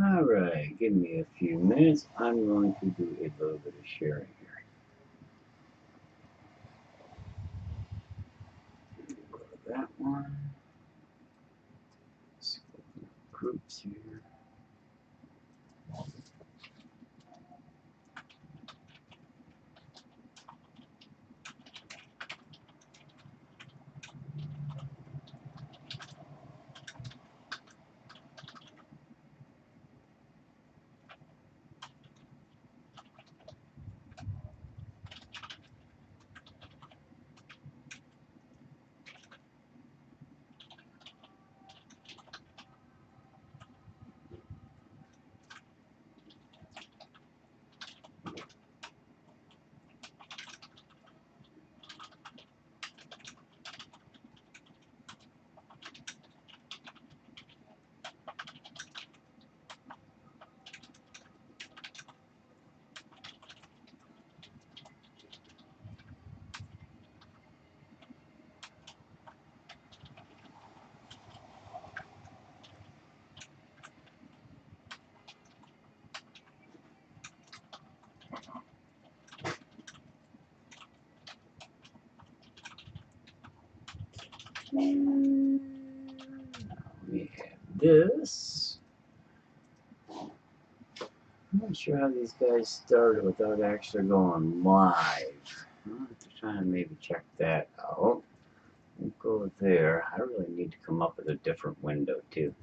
Alright, give me a few minutes. I'm going to do a little bit of sharing here. Go to that one. Let's open up groups here. Now we have this. I'm not sure how these guys started without actually going live. I'll have to try and maybe check that out. We'll go there. I really need to come up with a different window too.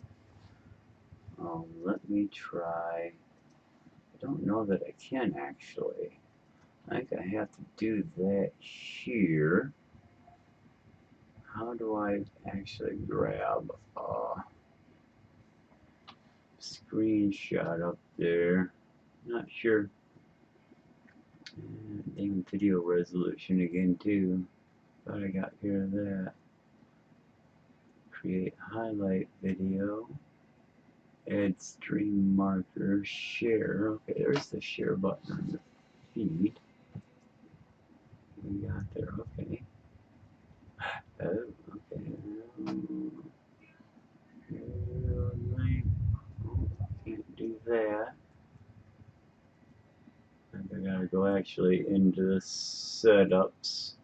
Let me try. I don't know that I can actually. I think I have to do that here. How do I actually grab a screenshot up there? Not sure. Name video resolution again too. Thought I got rid of that. Create highlight video. Add stream marker. Share. Okay, there's the share button on the feed. We got there. Okay. Oh, okay. Can't do that. I gotta go actually into the setups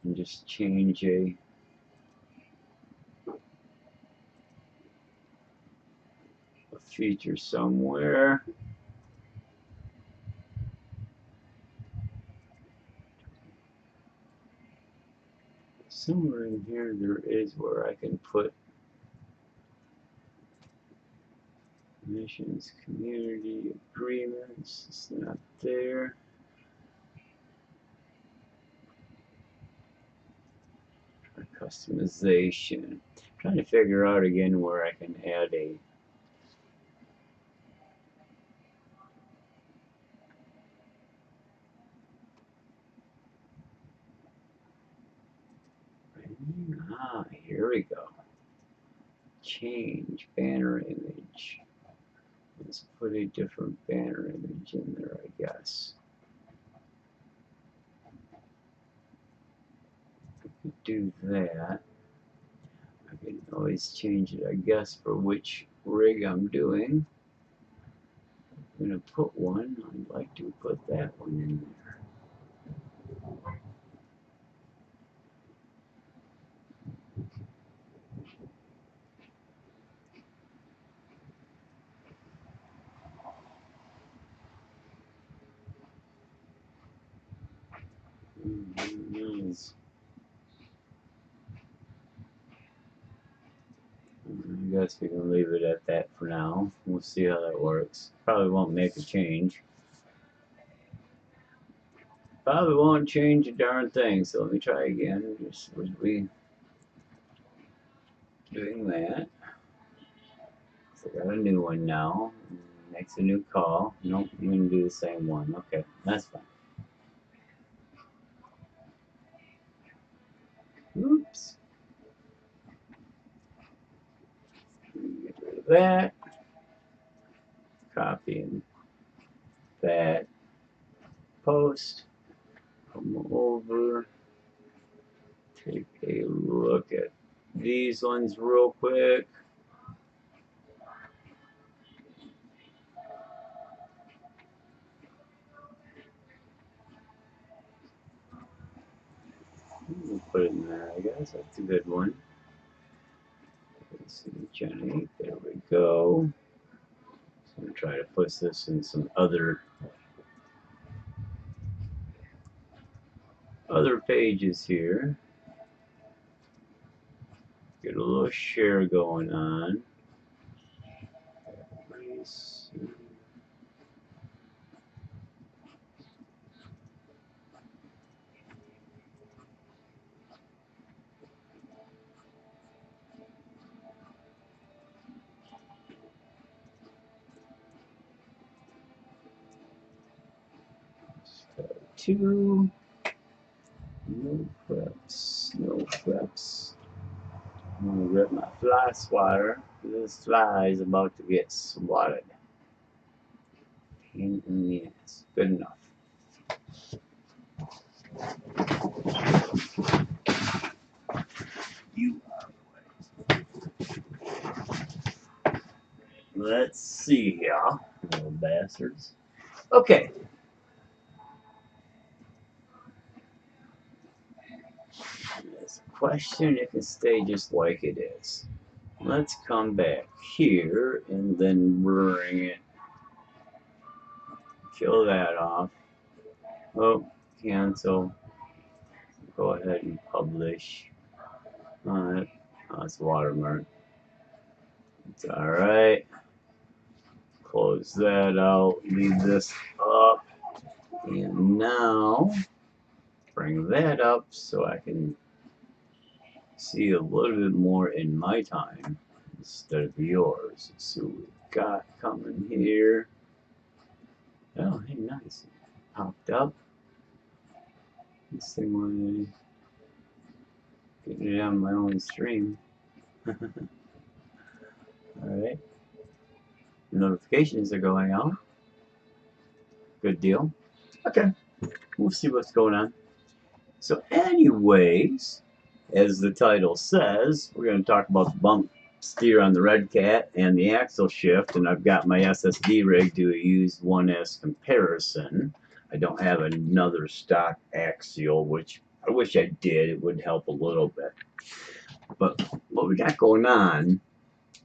and just change a feature somewhere. Somewhere in here there is where I can put missions, community agreements. It's not there. Customization. I'm trying to figure out again where I can add a here we go. Change banner image. Let's put a different banner image in there, I guess. I could do that. I can always change it, I guess, for which rig I'm doing. I'm going to put one. I'd like to put that one in there. Nice. I guess we can leave it at that for now. We'll see how that works. Probably won't make a change. Probably won't change a darn thing, so let me try again. Just was we doing that. So I got a new one now. Makes a new call. Nope, I'm gonna do the same one. Okay, that's fine. Oops. Get rid of that. Copy that post. Come over. Take a look at these ones real quick. put it in there, I guess. That's a good one. Let's see, Gen8, there we go. So I'm going to try to put this in some other pages here. Get a little share going on. Nice. 2. No preps. No preps. I'm gonna grab my fly swatter. This fly is about to get swatted. Pain in the ass. Good enough. You are away. Let's see here. Little bastards. Okay. This question, it can stay just like it is. Let's come back here and then bring it. Kill that off. Oh, cancel. Go ahead and publish. Alright. Oh, it's watermark. It's alright. Close that out. Leave this up. And now, bring that up so I can see a little bit more in my time instead of yours. Let's see what we've got coming here. Oh, hey, nice. Popped up. This thing wanted getting it on my own stream. Alright. Notifications are going out. Good deal. Okay. We'll see what's going on. So anyways, as the title says, we're going to talk about the bump steer on the RedCat and the axle shift, and I've got my SSD rig to use one as comparison. I don't have another stock axial, which I wish I did. It would help a little bit. But what we got going on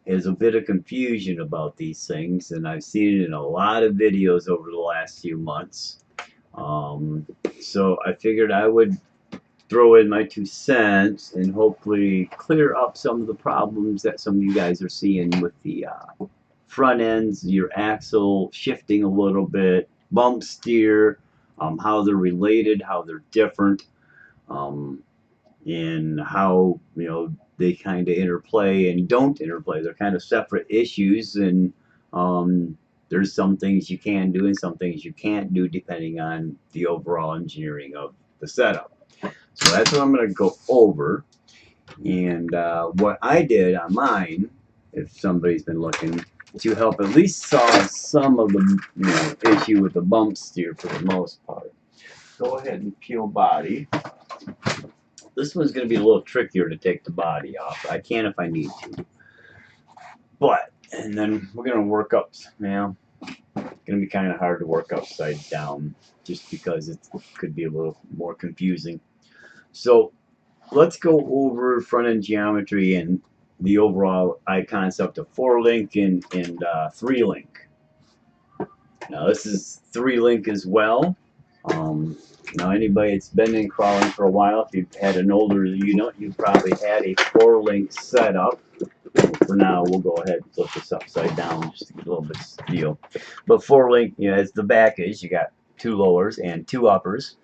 is a bit of confusion about these things, and I've seen it in a lot of videos over the last few months. So I figured I would throw in my 2 cents and hopefully clear up some of the problems that some of you guys are seeing with the front ends, your axle shifting a little bit, bump steer, how they're related, how they're different, and how, you know, they kind of interplay and don't interplay. They're kind of separate issues, and there's some things you can do and some things you can't do depending on the overall engineering of the setup. So that's what I'm going to go over. And what I did on mine, if somebody's been looking, to help at least solve some of the issue with the bump steer for the most part. Go ahead and peel body. This one's going to be a little trickier to take the body off. I can if I need to. But, and then we're going to work up now. It's going to be kind of hard to work upside down just because it could be a little more confusing. So let's go over front end geometry and the overall concept of 4-link and 3-link. Now this is 3-link as well. Now anybody that's been in crawling for a while, if you've had an older unit, you probably had a 4-link setup. For now, we'll go ahead and flip this upside down just to get a little bit of feel. But 4-link, you know, as the back is, you got 2 lowers and 2 uppers.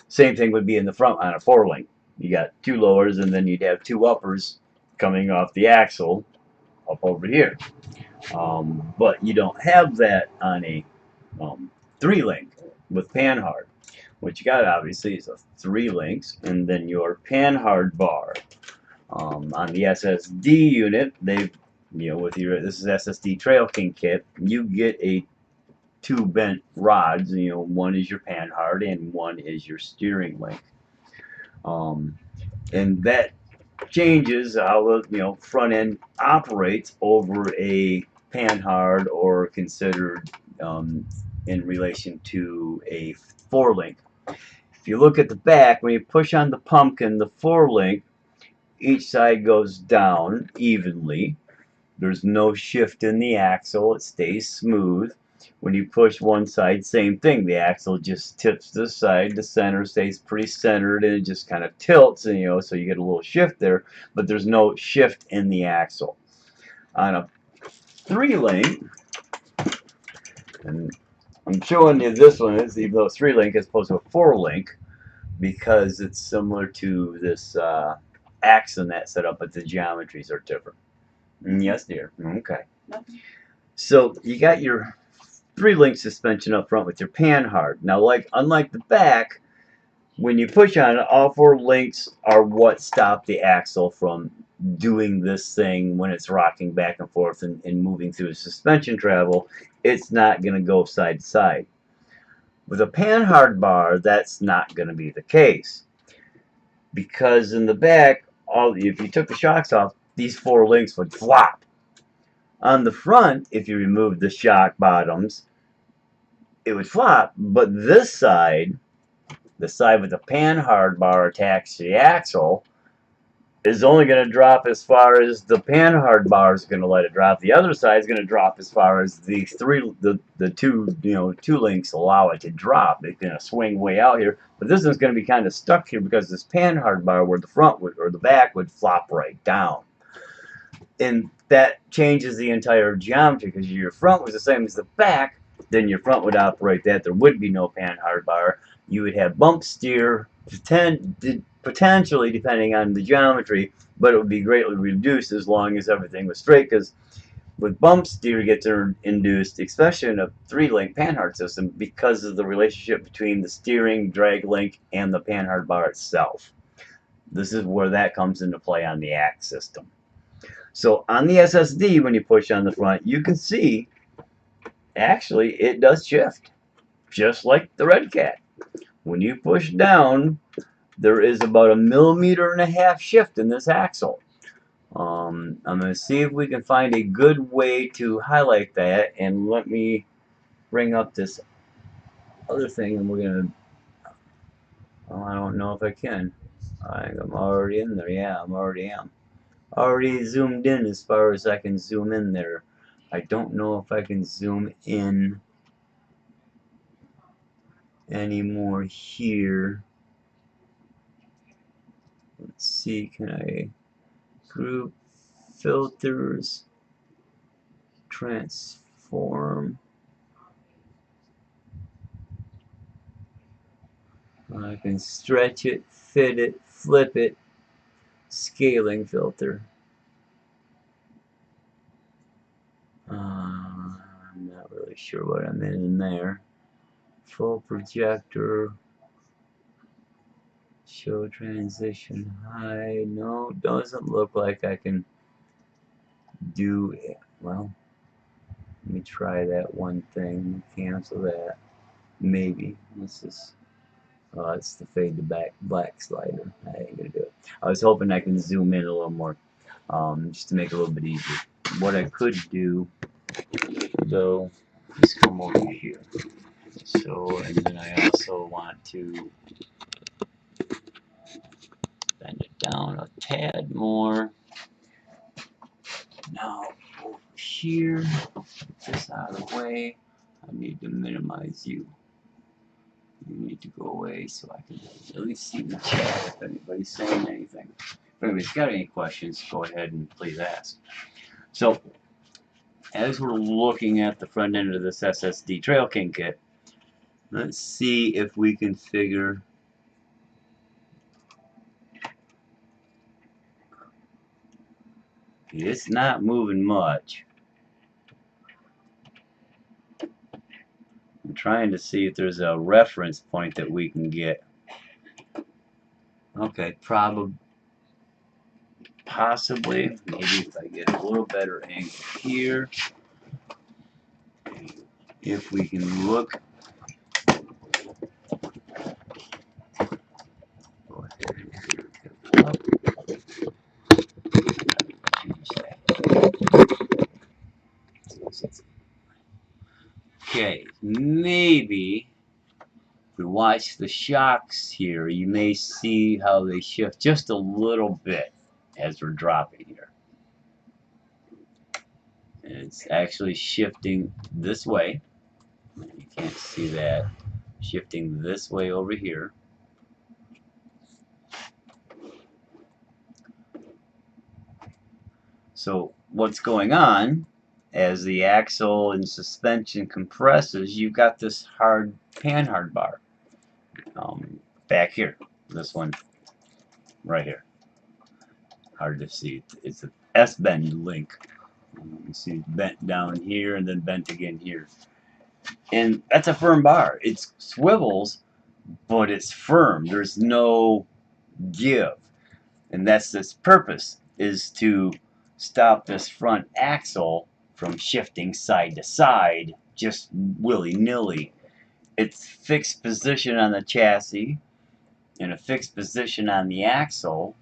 Same thing would be in the front on a 4-link. You got 2 lowers and then you'd have 2 uppers coming off the axle up over here. But you don't have that on a 3-link with panhard. What you got obviously is a 3 links and then your panhard bar. On the SSD unit, they've, you know, with your, this is SSD Trail King kit, you get a 2 bent rods. You know, one is your panhard and one is your steering link. And that changes how the front end operates over a panhard or considered in relation to a 4-link. If you look at the back, when you push on the pumpkin, the 4-link, each side goes down evenly. There's no shift in the axle. It stays smooth. When you push one side, same thing. The axle just tips this side. The center stays pretty centered, and it just kind of tilts, and so you get a little shift there, but there's no shift in the axle. On a 3-link, and I'm showing you this one is, even though it's 3-link as opposed to a 4-link, because it's similar to this axon that's set up, but the geometries are different. Yes, dear. Okay. So you got your 3-link suspension up front with your panhard. Now, unlike the back, when you push on it, all 4 links are what stop the axle from doing this thing when it's rocking back and forth and moving through the suspension travel. It's not going to go side to side. With a panhard bar, that's not going to be the case, because in the back, if you took the shocks off, these 4 links would flop. On the front, if you remove the shock bottoms, it would flop, but this side, the side with the panhard bar attached to the axle, is only going to drop as far as the panhard bar is going to let it drop. The other side is going to drop as far as the two links allow it to drop. It's going to swing way out here, but this one's going to be kind of stuck here because this panhard bar, where the front would, or the back would flop right down. And that changes the entire geometry, because your front was the same as the back, then your front would operate that. There would be no panhard bar. You would have bump steer, potentially, depending on the geometry, but it would be greatly reduced as long as everything was straight, because with bump steer gets induced, especially in a 3-link panhard system, because of the relationship between the steering drag link and the panhard bar itself. This is where that comes into play on the ACT system. So on the SSD, when you push on the front, you can see actually it does shift, just like the RedCat. When you push down, there is about 1.5 millimeters shift in this axle. I'm going to see if we can find a good way to highlight that, and let me bring up this other thing, and we're going to, well, I don't know if I can. I think I'm already in there. Yeah, I'm already zoomed in as far as I can zoom in there. I don't know if I can zoom in anymore here. Let's see, can I group filters, transform? I can stretch it, fit it, flip it, scaling filter. I'm not really sure what I'm in there. Full projector, show transition high. No, doesn't look like I can do it. Well, let me try that one thing, cancel that. Maybe. This is, oh, it's the fade to black slider. I ain't gonna do it. I was hoping I can zoom in a little more, just to make it a little bit easier. What I could do, though, is come over here. So, and then I also want to bend it down a tad more. Now, over here, get this out of the way. I need to minimize you. You need to go away so I can at least see the chat if anybody's saying anything. If anybody's got any questions, go ahead and please ask. So, as we're looking at the front end of this SSD Trail King kit, let's see if we can figure it's not moving much. I'm trying to see if there's a reference point that we can get. Okay, possibly. Maybe if I get a little better angle here. If we can look. Go ahead and up. Okay, maybe we watch the shocks here, you may see how they shift just a little bit as we're dropping here. And it's actually shifting this way. You can't see that. Shifting this way over here. So what's going on as the axle and suspension compresses, you've got this hard panhard bar back here. This one right here. Hard to see. It's an S-bend link. You can see it's bent down here and then bent again here. And that's a firm bar. It swivels, but it's firm. There's no give. And that's its purpose, is to stop this front axle from shifting side to side just willy-nilly. It's fixed position on the chassis and a fixed position on the axle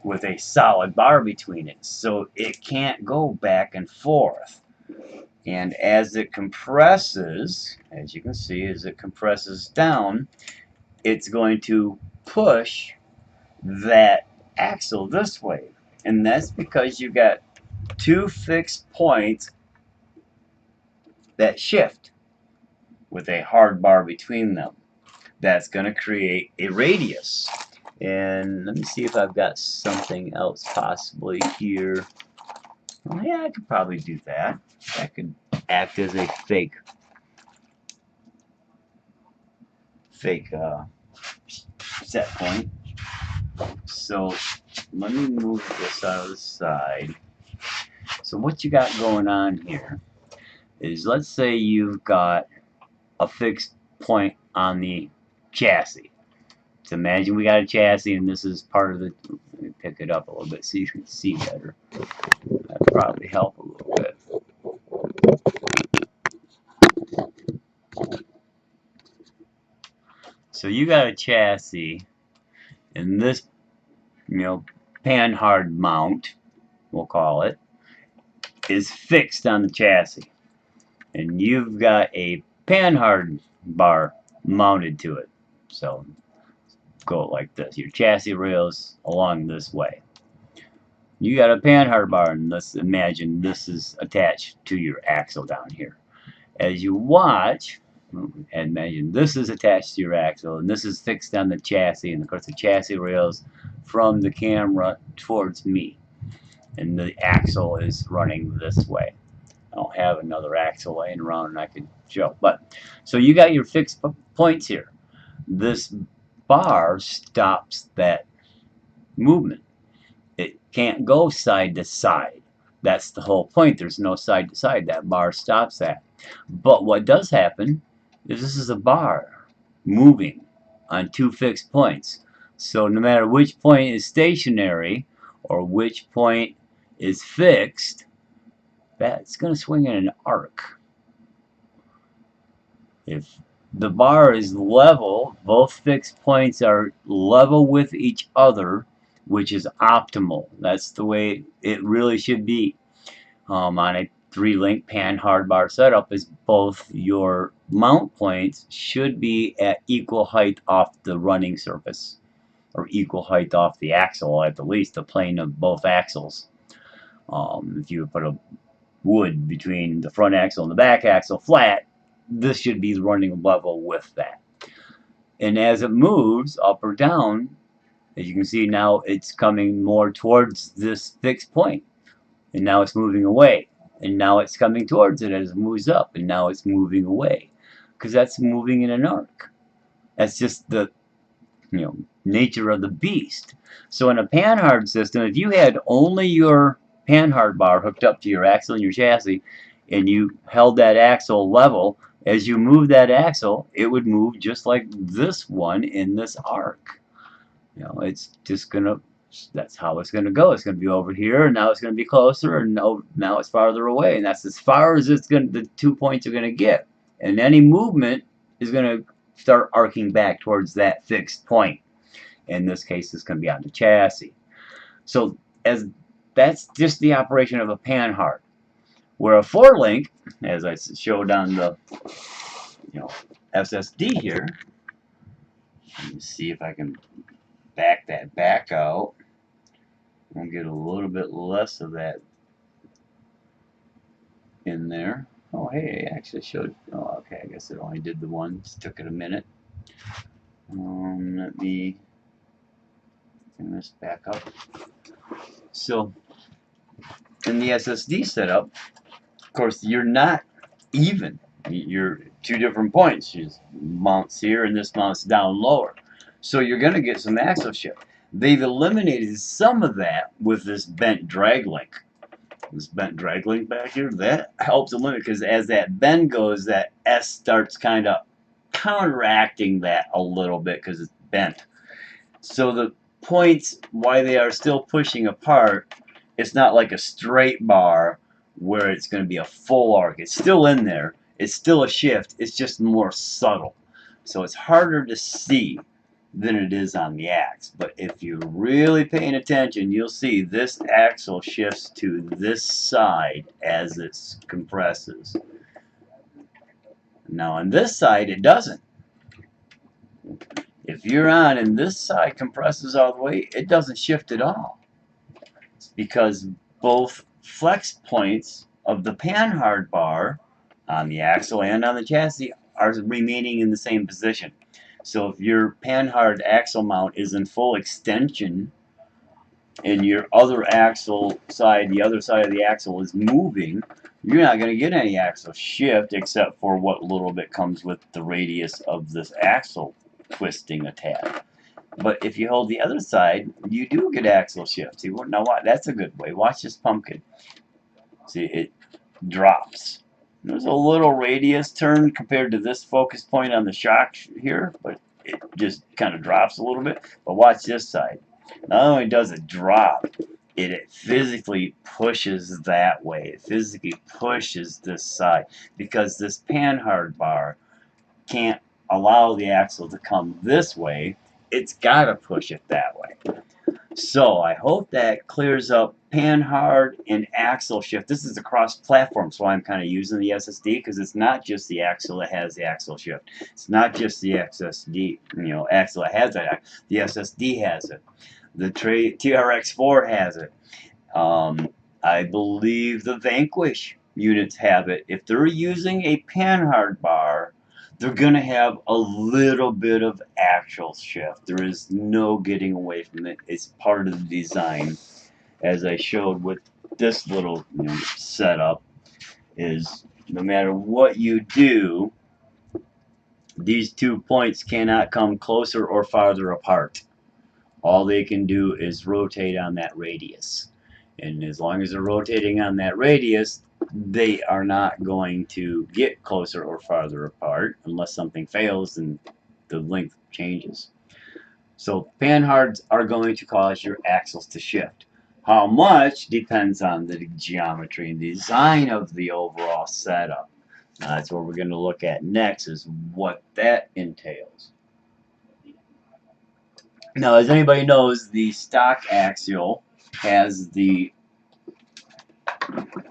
with a solid bar between it, so it can't go back and forth. And as it compresses, as you can see, as it compresses down, it's going to push that axle this way. And that's because you've got two fixed points that shift with a hard bar between them. That's going to create a radius. And let me see if I've got something else possibly here. Well, yeah, I could probably do that. That could act as a fake set point. So let me move this out of the side. So what you got going on here is, let's say you've got a fixed point on the chassis. So imagine we got a chassis and this is part of the, let me pick it up a little bit so you can see better. That'd probably help a little bit. So you got a chassis and this, panhard mount, we'll call it, is fixed on the chassis. And you've got a panhard bar mounted to it. So go like this. Your chassis rails along this way. You got a panhard bar, and let's imagine this is attached to your axle down here. As you watch, imagine this is attached to your axle, and this is fixed on the chassis, and of course the chassis rails from the camera towards me, and the axle is running this way. I don't have another axle laying around and I could show, but so you got your fixed points here. This bar stops that movement. It can't go side to side. That's the whole point. There's no side to side. That bar stops that. But what does happen is this is a bar moving on two fixed points. So no matter which point is stationary or which point is fixed, that's going to swing in an arc. If the bar is level, both fixed points are level with each other, which is optimal. That's the way it really should be on a 3-link panhard bar setup. Is both your mount points should be at equal height off the running surface, or equal height off the axle, at the least the plane of both axles. If you put a wood between the front axle and the back axle flat, this should be running level with that. And as it moves up or down, as you can see now, it's coming more towards this fixed point, and now it's moving away, and now it's coming towards it as it moves up, and now it's moving away, because that's moving in an arc. That's just the nature of the beast. So in a panhard system, if you had only your panhard bar hooked up to your axle and your chassis, and you held that axle level, as you move that axle, it would move just like this one in this arc. It's just gonna, that's how it's gonna go. It's gonna be over here, and now it's gonna be closer, and now it's farther away, and that's as far as the 2 points are gonna get. And any movement is gonna start arcing back towards that fixed point. In this case, it's gonna be on the chassis. So that's just the operation of a panhard. Where a 4-link, as I showed on the SSD here. Let me see if I can back that back out. I'll get a little bit less of that in there. Oh, hey, it actually showed. Oh, okay, I guess it only did the one. Just took it a minute. Let me bring this back up. So, in the SSD setup, of course, you're not even. You're 2 different points. There's mounts here, and this mounts down lower. So you're going to get some axle shift. They've eliminated some of that with this bent drag link. This bent drag link back here, that helps eliminate, because as that bend goes, that S starts kind of counteracting that a little bit because it's bent. So the points, why they are still pushing apart, it's not like a straight bar where it's going to be a full arc. It's still in there. It's still a shift. It's just more subtle. So it's harder to see than it is on the axe. But if you're really paying attention, you'll see this axle shifts to this side as it compresses. Now on this side, it doesn't. If you're on and this side compresses all the way, it doesn't shift at all. It's because both flex points of the panhard bar on the axle and on the chassis are remaining in the same position. So if your panhard axle mount is in full extension and your other axle side, the other side of the axle is moving, you're not going to get any axle shift except for what little bit comes with the radius of this axle twisting a tad. But if you hold the other side, you do get axle shift. See, now that's a good way. Watch this pumpkin. See, it drops. There's a little radius turn compared to this focus point on the shock here, but it just kind of drops a little bit. But watch this side. Not only does it drop, it physically pushes that way. It physically pushes this side because this panhard bar can't allow the axle to come this way. It's got to push it that way. So I hope that clears up panhard and axle shift. This is a cross-platform, so I'm kind of using the SSD because it's not just the axle that has the axle shift. It's not just the SSD, axle that has that. The SSD has it. The TRX4 has it. I believe the Vanquish units have it. If they're using a panhard bar, they're going to have a little bit of axle shift. There is no getting away from it. It's part of the design. As I showed with this little setup, is no matter what you do, these 2 points cannot come closer or farther apart. All they can do is rotate on that radius. And as long as they're rotating on that radius, they are not going to get closer or farther apart unless something fails and the length changes. So panhards are going to cause your axles to shift. How much depends on the geometry and design of the overall setup. That's what we're going to look at next, is what that entails. Now, as anybody knows, the stock axle has the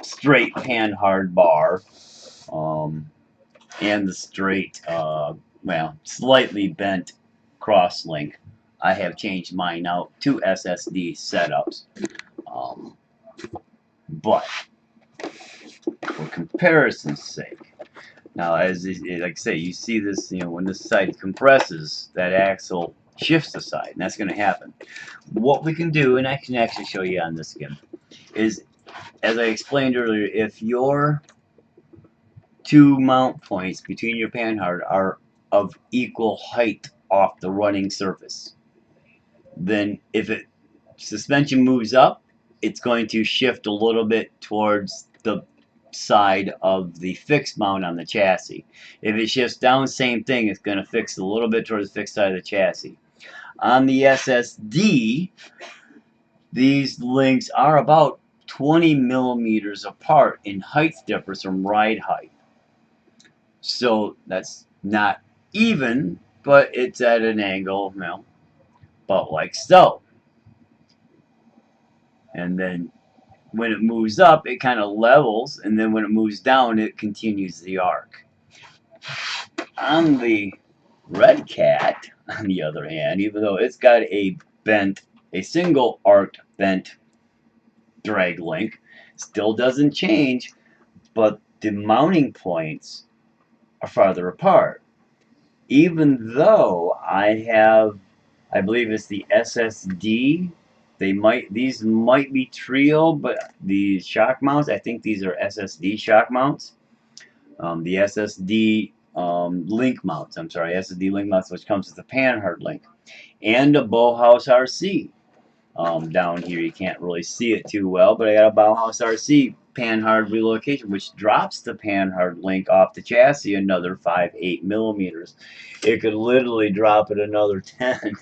straight panhard bar and the straight, slightly bent cross link. I have changed mine out to SSD setups. But for comparison's sake, now like I say, you see this, when this side compresses, that axle shifts the side, and that's going to happen. What we can do, and I can actually show you on this again, is, as I explained earlier, if your 2 mount points between your panhard are of equal height off the running surface, then if suspension moves up, it's going to shift a little bit towards the side of the fixed mount on the chassis. If it shifts down, same thing, it's going to fix a little bit towards the fixed side of the chassis. On the SSD, these links are about 20 millimeters apart in height difference from ride height. So that's not even, but it's at an angle, about like so. And then when it moves up, it kind of levels, and then when it moves down, it continues the arc. On the RedCat, on the other hand, even though it's got a single arced bent drag link, still doesn't change, but the mounting points are farther apart. Even though I believe it's the SSD. These might be Trio, but the shock mounts, I think these are SSD shock mounts. The SSD link mounts, SSD link mounts, which comes with the Panhard link, and a Bauhaus RC. Down here you can't really see it too well, but I got a Bauhaus RC Panhard relocation, which drops the Panhard link off the chassis another 5-8 millimeters. It could literally drop it another 10.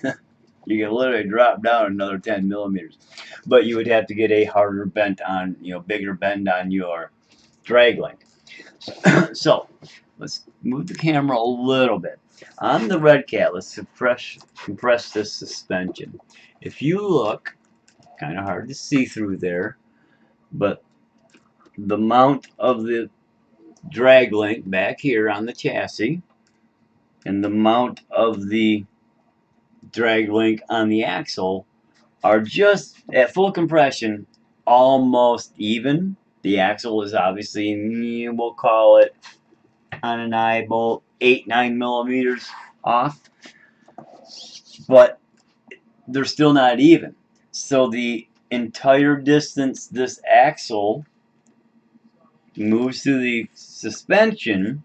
You can literally drop down another 10 millimeters, but you would have to get a harder bend on, bigger bend on your drag link. So let's move the camera a little bit. On the RedCat, let's compress this suspension. If you look, kind of hard to see through there, but the mount of the drag link back here on the chassis and the mount of the drag link on the axle are just at full compression almost even. The axle is obviously, we'll call it on an eye bolt 8-9 millimeters off, but they're still not even. So the entire distance this axle moves through the suspension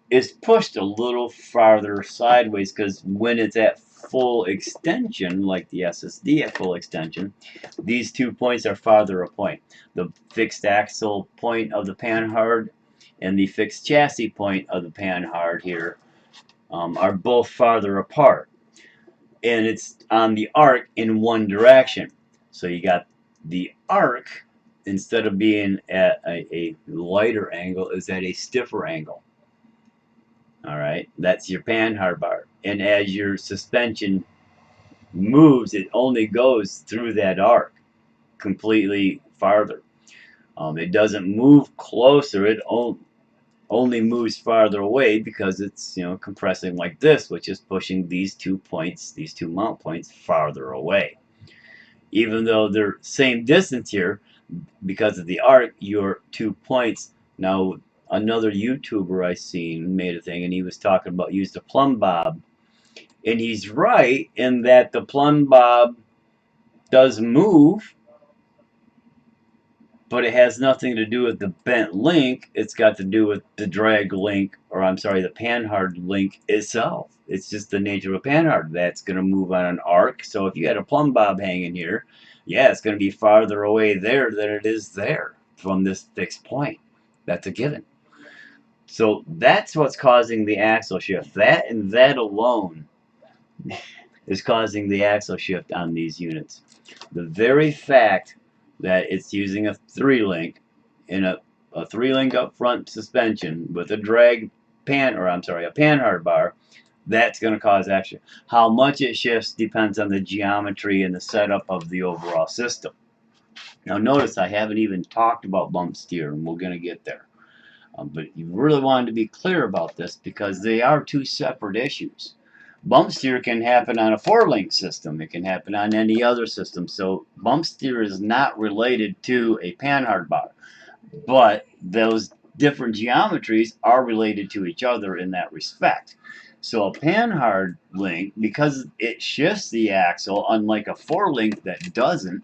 is pushed a little farther sideways, because when it's at full extension, like the SSD at full extension, these 2 points are farther apart. The fixed axle point of the Panhard and the fixed chassis point of the Panhard here are both farther apart, and it's on the arc in one direction. So you got the arc, instead of being at a lighter angle, is at a stiffer angle. Alright, that's your Panhard bar. And as your suspension moves, it only goes through that arc completely farther. It doesn't move closer, it only moves farther away, because it's compressing like this, which is pushing these 2 points, these 2 mount points, farther away. Even though they're same distance here, because of the arc, your 2 points. Now, another YouTuber I seen made a thing, and he was talking about use the plumb bob, and he's right in that the plumb bob does move, but it has nothing to do with the bent link. It's got to do with the drag link, or I'm sorry, the Panhard link itself. It's just the nature of a Panhard that's going to move on an arc. So if you had a plumb bob hanging here, yeah, it's going to be farther away there than it is there from this fixed point. That's a given. So that's what's causing the axle shift. That and that alone is causing the axle shift on these units. The very fact that it's using a 3-link in a 3-link up front suspension with a drag a Panhard bar, that's going to cause action. How much it shifts depends on the geometry and the setup of the overall system. Now notice I haven't even talked about bump steer, and we're going to get there. But you really wanted to be clear about this, because they are 2 separate issues. Bump steer can happen on a 4-link system. It can happen on any other system. So bump steer is not related to a Panhard bar. But those different geometries are related to each other in that respect. So a Panhard link, because it shifts the axle, unlike a 4-link that doesn't,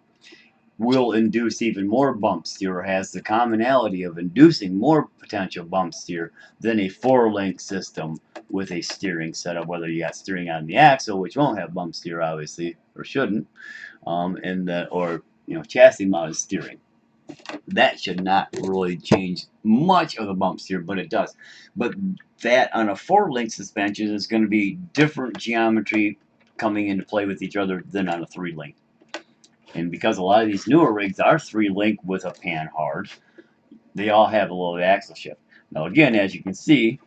will induce even more bump steer, or has the commonality of inducing more potential bump steer than a 4-link system with a steering setup, whether you got steering on the axle, which won't have bump steer obviously, or shouldn't, or chassis mounted steering. That should not really change much of the bump steer, but it does. But that on a 4-link suspension is going to be different geometry coming into play with each other than on a 3-link. And because a lot of these newer rigs are 3-link with a Panhard, they all have a little axle shift. Now again, as you can see,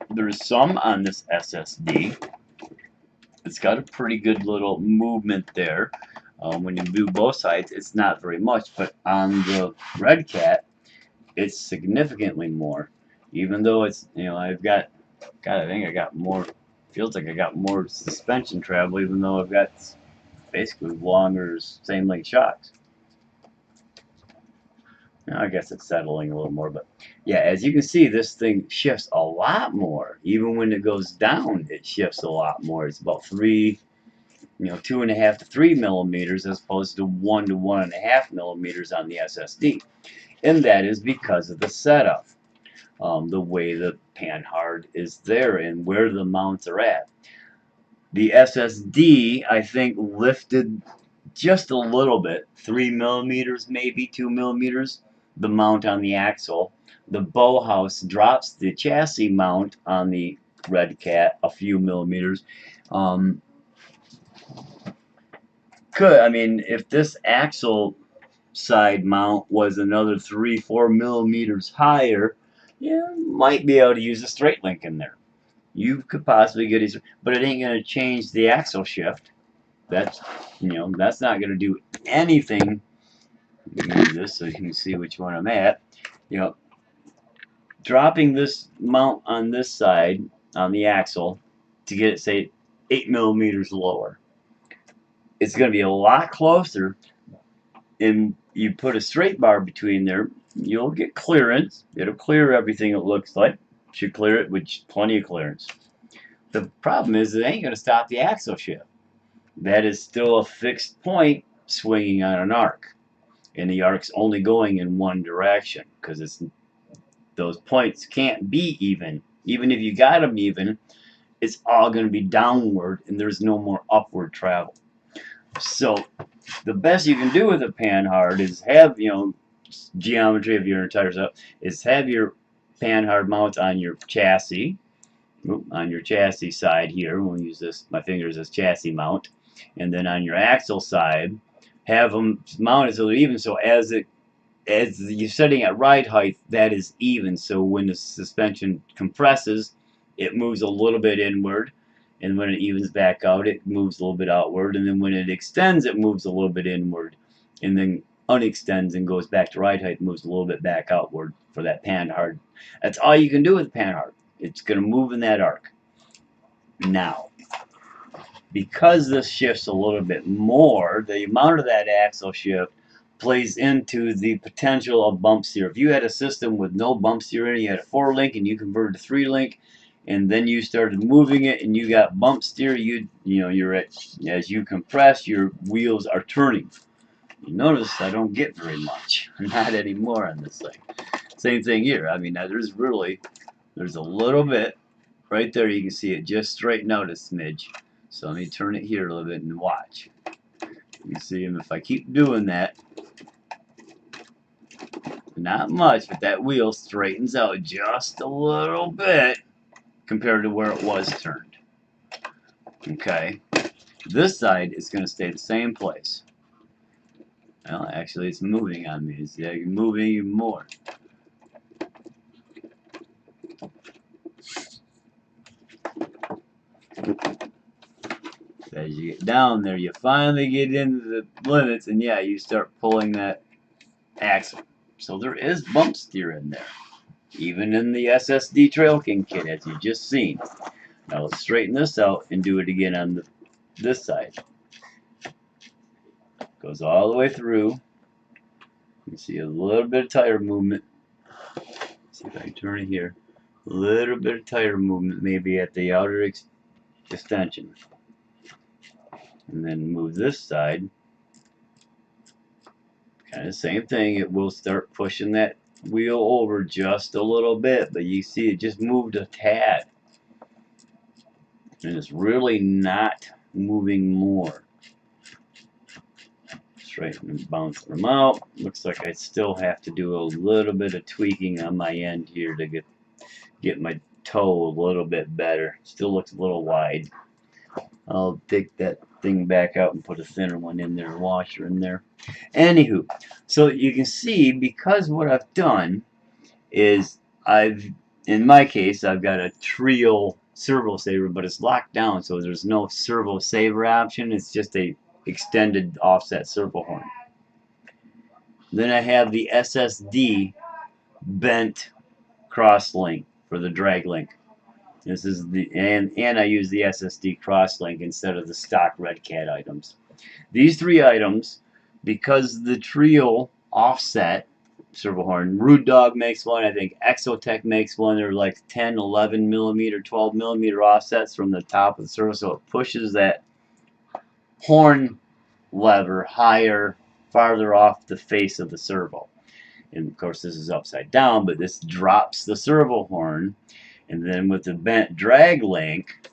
there's some on this SSD. It's got a pretty good little movement there. When you do both sides, it's not very much, but on the RedCat, it's significantly more. Even though it's, I've got God, I think I got more, feels like I got more suspension travel even though I've got basically longer, same length shocks. Now, I guess it's settling a little more, but yeah, as you can see, this thing shifts a lot more. Even when it goes down, it shifts a lot more. It's about 2.5 to 3 millimeters as opposed to 1 to 1.5 millimeters on the SSD. And that is because of the setup, the way the panhard is there and where the mounts are at. The SSD, I think, lifted just a little bit, 3 millimeters, maybe 2 millimeters, the mount on the axle. The Bauhaus drops the chassis mount on the RedCat a few millimeters. I mean, if this axle side mount was another 3-4 millimeters higher, yeah, might be able to use a straight link in there. You could possibly get it, but it ain't going to change the axle shift. That's that's not going to do anything. Let me move this so you can see which one I'm at. Dropping this mount on this side on the axle to get it, say, 8 millimeters lower. It's going to be a lot closer. And you put a straight bar between there, you'll get clearance. It'll clear everything it looks like. Should clear it with plenty of clearance. The problem is it ain't going to stop the axle shift. That is still a fixed point swinging on an arc. And the arc's only going in one direction because those points can't be even. Even if you got them even, it's all going to be downward and there's no more upward travel. So the best you can do with a panhard is have, geometry of your entire setup, is have your panhard mount on your chassis, on your chassis side here. We'll use this, my fingers as chassis mount. And then on your axle side, have them mounted so they're even. So as you're setting at ride height, that is even. So when the suspension compresses, it moves a little bit inward. And when it evens back out, it moves a little bit outward. And then when it extends, it moves a little bit inward. And then unextends and goes back to ride height, moves a little bit back outward for that panhard. That's all you can do with panhard. It's going to move in that arc. Now, because this shifts a little bit more, the amount of that axle shift plays into the potential of bump steer. If you had a system with no bump steer in it, you had a 4-link and you converted to 3-link, and then you started moving it and you got bump steer, you're at, as you compress, your wheels are turning. You notice I don't get very much, not anymore on this thing. Same thing here. I mean, there's a little bit right there. You can see it just straighten out a smidge. So let me turn it here a little bit and watch. You see him. If I keep doing that, not much, but that wheel straightens out just a little bit compared to where it was turned. Okay, this side is going to stay the same place. Well, actually, it's moving on me. It's moving even more. As you get down there, you finally get into the limits, and yeah, you start pulling that axle. So there is bump steer in there, even in the SSD Trail King kit, as you just seen. Now let's straighten this out and do it again on this side. Goes all the way through. You see a little bit of tire movement. See if I can turn it here. A little bit of tire movement, maybe at the outer extension. And then move this side. Kind of the same thing. It will start pushing that wheel over just a little bit, but you see it just moved a tad. And it's really not moving more. Straighten and bounce them out. Looks like I still have to do a little bit of tweaking on my end here to get my toe a little bit better. Still looks a little wide. I'll take that thing back out and put a thinner one in there, washer in there. Anywho, so you can see, because what I've done is in my case, I've got a Trio servo saver, but it's locked down, so there's no servo saver option. It's just a extended offset servo horn. Then I have the SSD bent cross link for the drag link. This is the and I use the SSD crosslink instead of the stock RedCat items. These three items, because the trio offset servo horn, Rude Dog makes one, I think Exotech makes one. They're like 10, 11 millimeter, 12 millimeter offsets from the top of the servo, so it pushes that horn lever higher, farther off the face of the servo. And of course, this is upside down, but this drops the servo horn. And then with the bent drag link,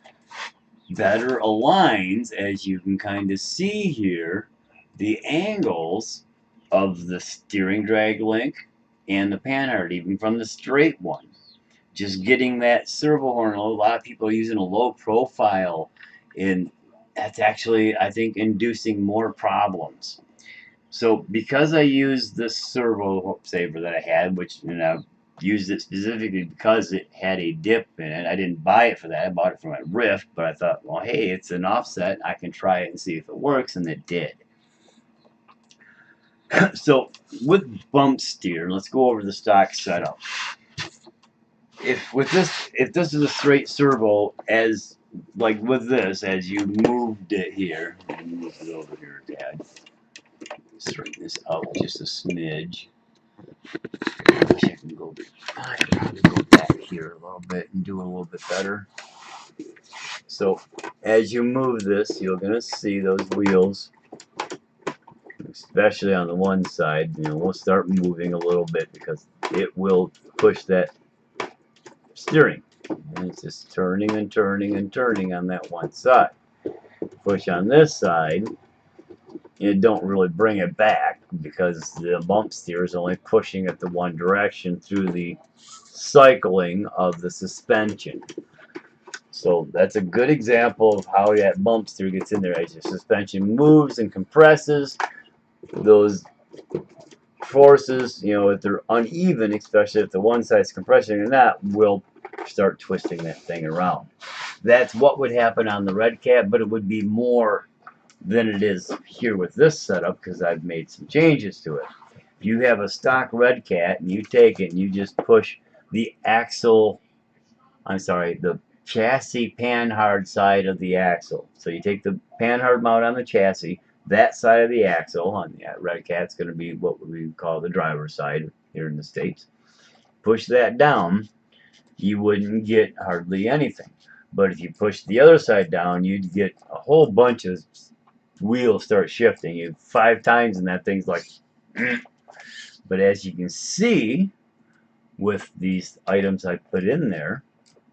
better aligns, as you can kind of see here, the angles of the steering drag link and the panhard, even from the straight one. Just getting that servo horn, a lot of people are using a low profile, and that's actually, I think, inducing more problems. So because I used this servo saver that I had, which I used it specifically because it had a dip in it. I didn't buy it for that. I bought it for my Rift, but I thought, well, hey, it's an offset. I can try it and see if it works, and it did. So with bump steer, let's go over the stock setup. If this is a straight servo, as like with this, as you moved it here, move it over here, Dad. Straighten this out just a smidge. I wish I can go. I could probably go back here a little bit and do a little bit better. So as you move this, you're gonna see those wheels, especially on the one side. We'll start moving a little bit because it will push that steering. And it's just turning and turning and turning on that one side. Push on this side, you don't really bring it back because the bump steer is only pushing it the one direction through the cycling of the suspension. So that's a good example of how that bump steer gets in there. As your suspension moves and compresses, those forces, if they're uneven, especially if the one side's compressing or not, will start twisting that thing around. That's what would happen on the RedCat, but it would be more than it is here with this setup because I've made some changes to it. If you have a stock RedCat and you take it and you just push the the chassis panhard side of the axle. So you take the panhard mount on the chassis, that side of the axle on the RedCat's going to be what we call the driver's side here in the States. Push that down, you wouldn't get hardly anything. But if you push the other side down, you'd get a whole bunch of wheels start shifting. You 5 times and that thing's like, But as you can see with these items I put in there,